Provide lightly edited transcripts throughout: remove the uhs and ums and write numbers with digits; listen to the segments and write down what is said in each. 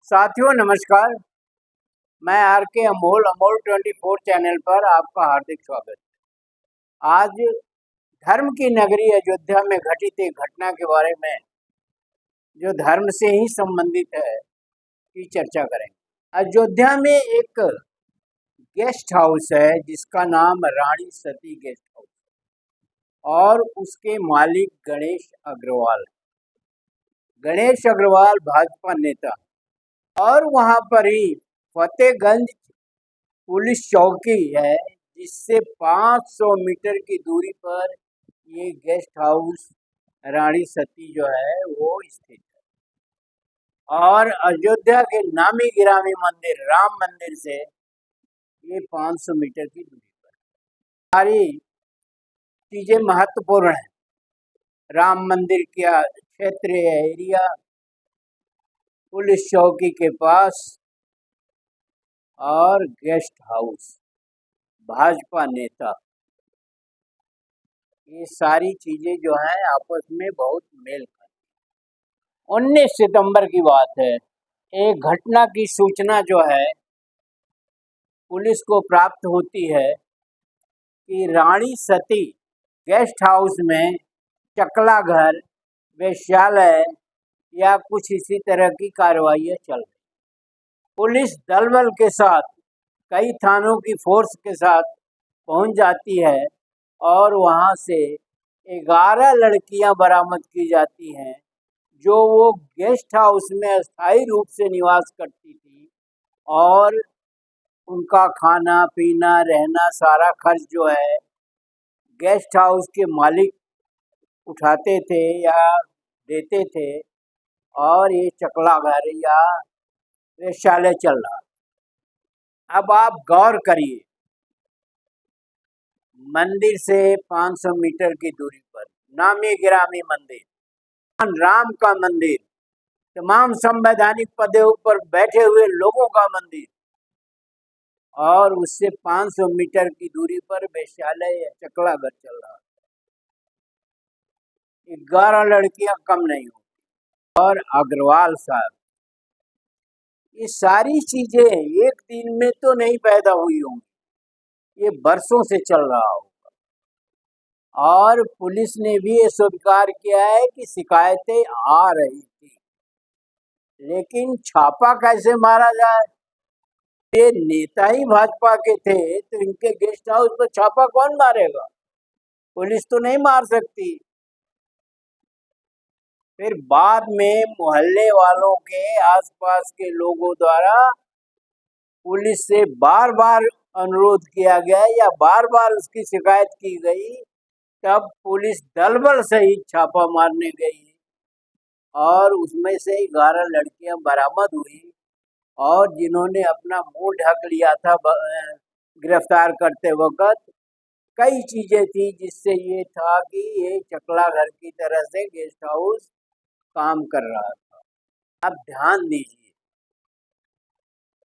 साथियों नमस्कार। मैं आर के अमोल अमोल 24 चैनल पर आपका हार्दिक स्वागत है। आज धर्म की नगरी अयोध्या में घटित एक घटना के बारे में जो धर्म से ही संबंधित है की चर्चा करेंगे। अयोध्या में एक गेस्ट हाउस है जिसका नाम रानी सती गेस्ट हाउस और उसके मालिक गणेश अग्रवाल। गणेश अग्रवाल भाजपा नेता और वहाँ पर ही फतेहगंज पुलिस चौकी है जिससे 500 मीटर की दूरी पर ये गेस्ट हाउस रानी सती जो है वो स्थित है। और अयोध्या के नामी गिरामी मंदिर राम मंदिर से ये 500 मीटर की दूरी पर सारी चीजें महत्वपूर्ण है। राम मंदिर का क्षेत्र एरिया, पुलिस चौकी के पास और गेस्ट हाउस, भाजपा नेता, ये सारी चीजें जो हैं आपस में बहुत मेल खाती। 19 सितंबर की बात है। एक घटना की सूचना जो है पुलिस को प्राप्त होती है कि रानी सती गेस्ट हाउस में चकला घर, वेश्यालय या कुछ इसी तरह की कार्रवाइयाँ चल रही। पुलिस दल बल के साथ कई थानों की फोर्स के साथ पहुंच जाती है और वहां से 11 लड़कियां बरामद की जाती हैं जो वो गेस्ट हाउस में अस्थायी रूप से निवास करती थी और उनका खाना पीना रहना सारा खर्च जो है गेस्ट हाउस के मालिक उठाते थे या देते थे और ये चकला घर या वेश्यालय चल रहा। अब आप गौर करिए, मंदिर से 500 मीटर की दूरी पर नामी गिरामी मंदिर, राम का मंदिर, तमाम संवैधानिक पदों पर बैठे हुए लोगों का मंदिर और उससे 500 मीटर की दूरी पर वेश्यालय या चकला घर चल रहा। 11 लड़कियां कम नहीं हो। और अग्रवाल साहब, ये सारी चीजें एक दिन में तो नहीं पैदा हुई होंगी, ये बरसों से चल रहा होगा। और पुलिस ने भी ये स्वीकार किया है कि शिकायतें आ रही थी, लेकिन छापा कैसे मारा जाए? ये नेता ही भाजपा के थे तो इनके गेस्ट हाउस पर छापा कौन मारेगा? पुलिस तो नहीं मार सकती। फिर बाद में मोहल्ले वालों के आसपास के लोगों द्वारा पुलिस से बार बार अनुरोध किया गया या बार बार उसकी शिकायत की गई, तब पुलिस दल बल सहित छापा मारने गई और उसमें से 11 लड़कियां बरामद हुई और जिन्होंने अपना मुंह ढक लिया था गिरफ्तार करते वक्त, कई चीजें थी जिससे ये था कि ये चकला घर की तरह से गेस्ट हाउस काम कर रहा था। अब ध्यान दीजिए,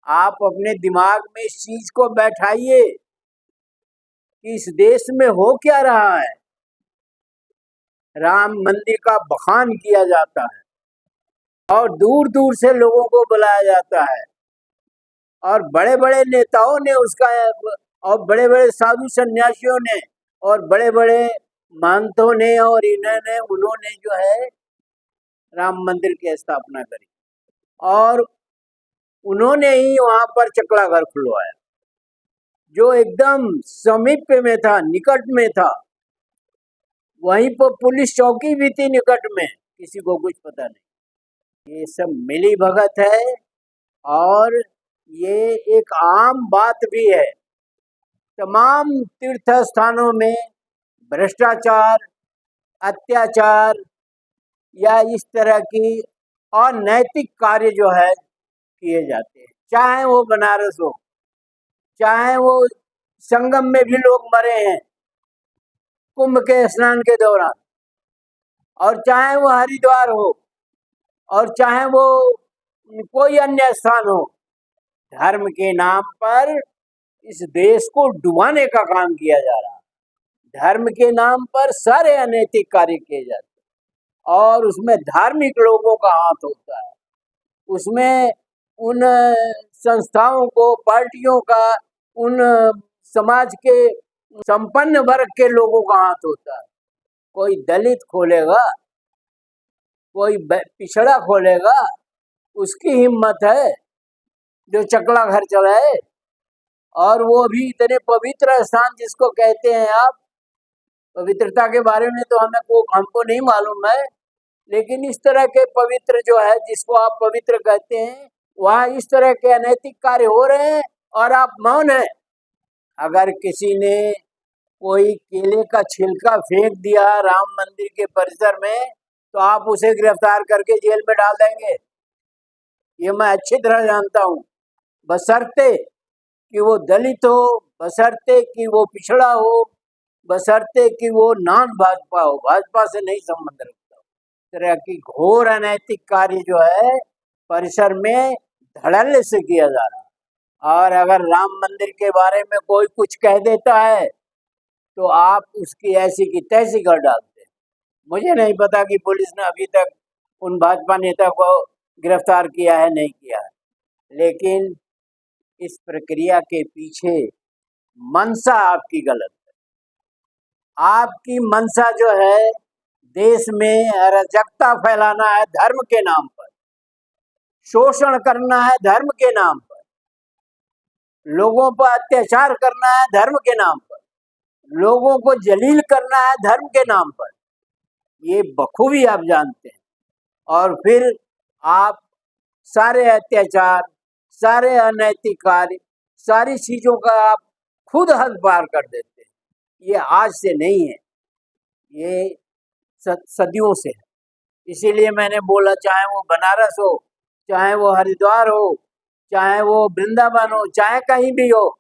आप अपने दिमाग में इस चीज को बैठाइए कि इस देश में हो क्या रहा है। राम मंदिर का बखान किया जाता है और दूर दूर से लोगों को बुलाया जाता है और बड़े बड़े नेताओं ने उसका और बड़े बड़े साधु सन्यासियों ने और बड़े बड़े महंतों ने और उन्होंने जो है राम मंदिर की स्थापना करी और उन्होंने ही वहां पर चकला घर खुलवाया जो एकदम समीप में था, निकट में था। वहीं पर पुलिस चौकी भी थी निकट में, किसी को कुछ पता नहीं। ये सब मिली भगत है और ये एक आम बात भी है। तमाम तीर्थ स्थानों में भ्रष्टाचार, अत्याचार या इस तरह की अनैतिक कार्य जो है किए जाते हैं, चाहे वो बनारस हो, चाहे वो संगम में भी लोग मरे हैं कुंभ के स्नान के दौरान, और चाहे वो हरिद्वार हो और चाहे वो कोई अन्य स्थान हो। धर्म के नाम पर इस देश को डुबाने का काम किया जा रहा है। धर्म के नाम पर सारे अनैतिक कार्य किए जाते हैं और उसमें धार्मिक लोगों का हाथ होता है। उसमें उन संस्थाओं को, पार्टियों का, उन समाज के संपन्न वर्ग के लोगों का हाथ होता है। कोई दलित खोलेगा, कोई पिछड़ा खोलेगा, उसकी हिम्मत है जो चकला घर चलाए, और वो भी इतने पवित्र स्थान जिसको कहते हैं आप। पवित्रता के बारे में तो हमको नहीं मालूम है, लेकिन इस तरह के पवित्र जो है, जिसको आप पवित्र कहते हैं, वहाँ इस तरह के अनैतिक कार्य हो रहे हैं और आप मौन हैं। अगर किसी ने कोई केले का छिलका फेंक दिया राम मंदिर के परिसर में, तो आप उसे गिरफ्तार करके जेल में डाल देंगे, ये मैं अच्छी तरह जानता हूँ। बशर्ते कि वो दलित हो, बशर्ते कि वो पिछड़ा हो, बशर्ते कि वो नॉन भाजपा हो, भाजपा से नहीं संबंध रखता हो। इस तरह की घोर अनैतिक कार्य जो है परिसर में धड़ल्ले से किया जा रहा है। और अगर राम मंदिर के बारे में कोई कुछ कह देता है तो आप उसकी ऐसी की तैसी कर डालते हैं। मुझे नहीं पता कि पुलिस ने अभी तक उन भाजपा नेता को गिरफ्तार किया है, नहीं किया है, लेकिन इस प्रक्रिया के पीछे मंशा आपकी गलत है। आपकी मंशा जो है देश में अराजकता फैलाना है धर्म के नाम पर, शोषण करना है धर्म के नाम पर, लोगों पर अत्याचार करना है धर्म के नाम पर, लोगों को जलील करना है धर्म के नाम पर। ये बखूबी आप जानते हैं, और फिर आप सारे अत्याचार, सारे अनैतिक कार्य, सारी चीजों का आप खुद हद पार कर देते हैं। ये आज से नहीं है, ये सदियों से है। इसीलिए मैंने बोला, चाहे वो बनारस हो, चाहे वो हरिद्वार हो, चाहे वो वृंदावन हो, चाहे कहीं भी हो,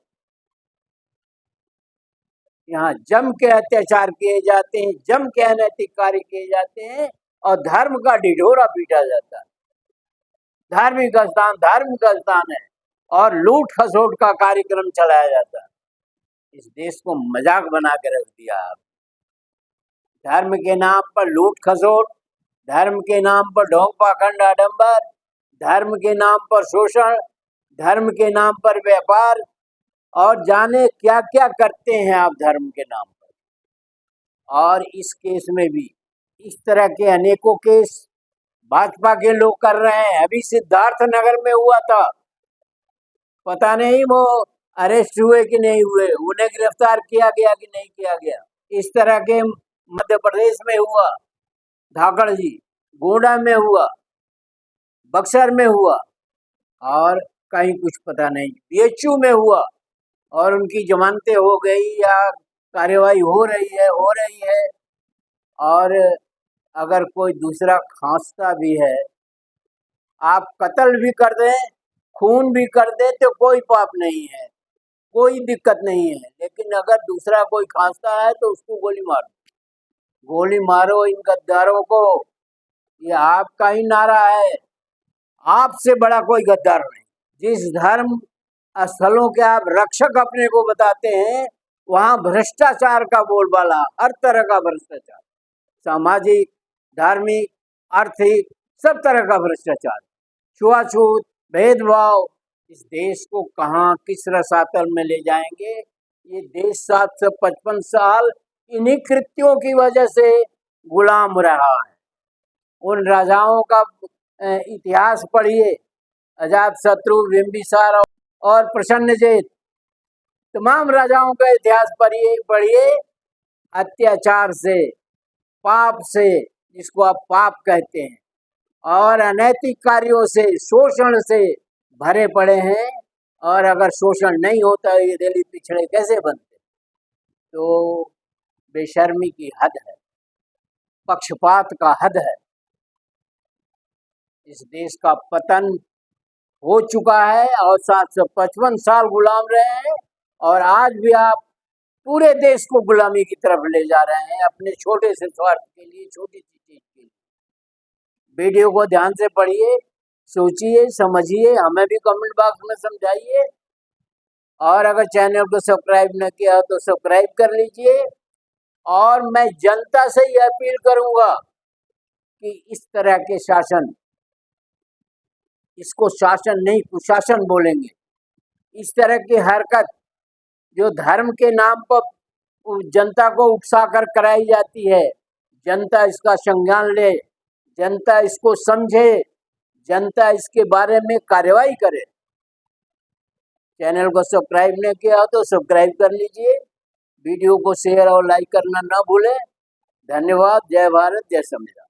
यहाँ जम के अत्याचार किए जाते हैं, जम के अनैतिक कार्य किए जाते हैं, और धर्म का ढिढोरा पीटा जाता है। धार्मिक स्थान है, और लूट खसोट का कार्यक्रम चलाया जाता है। इस देश को मजाक बना के रख दिया आप। धर्म के नाम पर लूट खसोट, धर्म के नाम पर ढोंग पाखंड आडंबर, धर्म के नाम पर शोषण, धर्म के नाम पर व्यापार, और जाने क्या क्या करते हैं आप धर्म के नाम पर। और इस केस में भी इस तरह के अनेकों केस भाजपा के लोग कर रहे हैं। अभी सिद्धार्थ नगर में हुआ था, पता नहीं वो अरेस्ट हुए कि नहीं हुए, उन्हें गिरफ्तार किया गया कि नहीं किया गया। इस तरह के मध्य प्रदेश में हुआ, धाकड़ जी, गोंडा में हुआ, बक्सर में हुआ, और कहीं कुछ पता नहीं बीएचयू में हुआ, और उनकी जमानतें हो गई या कार्यवाही हो रही है। और अगर कोई दूसरा खांसता भी है, आप कत्ल भी कर दें, खून भी कर दे, तो कोई पाप नहीं है, कोई दिक्कत नहीं है। लेकिन अगर दूसरा कोई खांसता है तो उसको गोली मारो, गोली मारो इन गद्दारों को। ये आपका ही नारा है, आपसे बड़ा कोई गद्दार नहीं। जिस धर्म स्थलों के आप रक्षक अपने को बताते हैं, वहां भ्रष्टाचार का बोलबाला, हर तरह का भ्रष्टाचार, सामाजिक, धार्मिक, आर्थिक, सब तरह का भ्रष्टाचार, छुआछूत, भेदभाव। इस देश को कहाँ किस रसातल में ले जाएंगे। ये देश 755 साल इन्हीं कृत्यों की वजह से गुलाम रहा है। उन राजाओं का इतिहास पढ़िए, अजात शत्रु, बिंबिसार और प्रसन्नजित, तमाम राजाओं का इतिहास पढ़िए। अत्याचार से, पाप से, जिसको आप पाप कहते हैं, और अनैतिक कार्यों से, शोषण से भरे पड़े हैं। और अगर शोषण नहीं होता ये दलित पिछड़े कैसे बनते। तो बेशर्मी की हद है, पक्षपात का हद है। इस देश का पतन हो चुका है, और 755 साल गुलाम रहे हैं, और आज भी आप पूरे देश को गुलामी की तरफ ले जा रहे हैं अपने छोटे से स्वार्थ के लिए, छोटी सी चीज के लिए। वीडियो को ध्यान से पढ़िए, सोचिए, समझिए, हमें भी कमेंट बॉक्स में समझाइए, और अगर चैनल को सब्सक्राइब न किया हो तो सब्सक्राइब कर लीजिए। और मैं जनता से ये अपील करूंगा कि इस तरह के शासन इसको शासन नहीं कुशासन बोलेंगे। इस तरह की हरकत जो धर्म के नाम पर जनता को उकसाकर कराई जाती है, जनता इसका संज्ञान ले, जनता इसको समझे, जनता इसके बारे में कार्रवाई करे। चैनल को सब्सक्राइब नहीं किया तो सब्सक्राइब कर लीजिए, वीडियो को शेयर और लाइक करना ना भूलें। धन्यवाद। जय भारत, जय संविधान।